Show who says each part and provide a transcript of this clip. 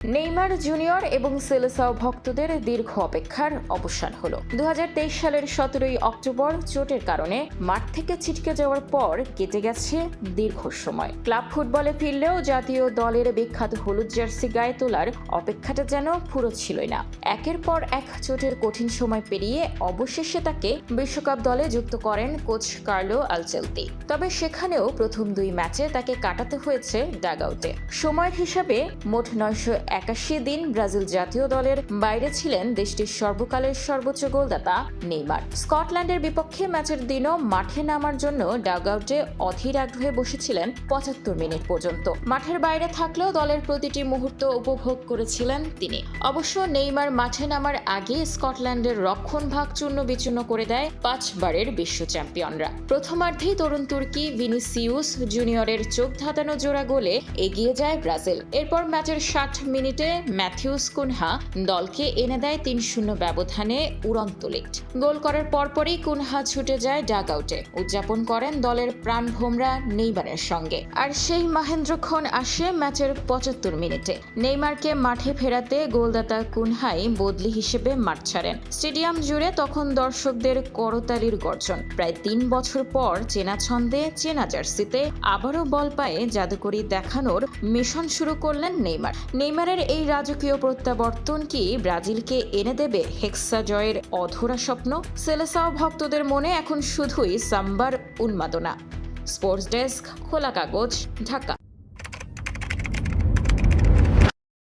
Speaker 1: Neymar junior এবং Selecao ভক্তদের দীর্ঘ অপেক্ষার অবসান হলো। 2023 সালের 17 অক্টোবর চোটের কারণে মাঠ থেকে ছিটকে যাওয়ার পর কেটে গেছে দীর্ঘ সময়। ক্লাব ফুটবলে ফিরলেও জাতীয় দলের বিখ্যাত হলুদ জার্সি গায়ে তোলার অপেক্ষাটা যেন ফুরোচ্ছিলই না। একের পর এক চোটের কঠিন সময় পেরিয়ে অবশেষে তাকে বিশ্বকাপ দলে যুক্ত করেন কোচ কার্লো আনচেলতি। তবে সেখানেও প্রথম 2 ম্যাচে তাকে কাটাতে হয়েছে ডাগআউটে। সময়ের হিসাবে মোট 981 দিন ব্রাজিল জাতীয় দলের বাইরে ছিলেন দেশটির সর্বকালের সর্বোচ্চ গোলদাতা নেইমার। স্কটল্যান্ডের বিপক্ষে ম্যাচের দিনও মাঠে নামার জন্য ডাগআউটে অধীর আগ্রহে বসেছিলেন 75 মিনিট পর্যন্ত। মাঠের বাইরে থাকলেও দলের প্রতিটি মুহূর্ত উপভোগ করেছিলেন তিনি। অবশ্য নেইমার মাঠে নামার আগে স্কটল্যান্ডের রক্ষণভাগ চূর্ণ বিচূর্ণ করে দেয় 5 বারের বিশ্ব চ্যাম্পিয়নরা। প্রথমার্ধেই তরুণ তুর্কি ভিনিসিউস জুনিয়রের চোখ ধাঁধানো জোড়া গোলে এগিয়ে যায় ব্রাজিল। এরপর ম্যাচের 60 মিনিটে ম্যাথিউস কুনহা দলকে এনে দেয় 3-0 ব্যবধানে উড়ন্ত লিড। গোল করার পরপরই কুনহা ছুটে যায় ডাগআউটে, উদযাপন করেন দলের প্রাণভোমরা নেইমারের সঙ্গে। আর সেই মহেন্দ্রক্ষণ আসে ম্যাচের 75 মিনিটে। নেইমারকে মাঠে ফেরাতে গোলদাতা কুনহাই বদলি হিসেবে মাঠ ছাড়েন। স্টেডিয়াম জুড়ে তখন দর্শকদের করতালির গর্জন। প্রায় 3 বছর পর চেনা ছন্দে চেনা জার্সিতে আবারও বল পায়ে জাদুকরি দেখানোর মিশন শুরু করলেন নেইমার। নেইমারের এই রাজকীয় প্রত্যাবর্তন কি ব্রাজিলকে এনে দেবে হেক্সা জয়ের অধরা স্বপ্ন? সেলেসাও ভক্তদের মনে এখন শুধুই সাম্বার উন্মাদনা। স্পোর্টস ডেস্ক, খোলা কাগজ, ঢাকা।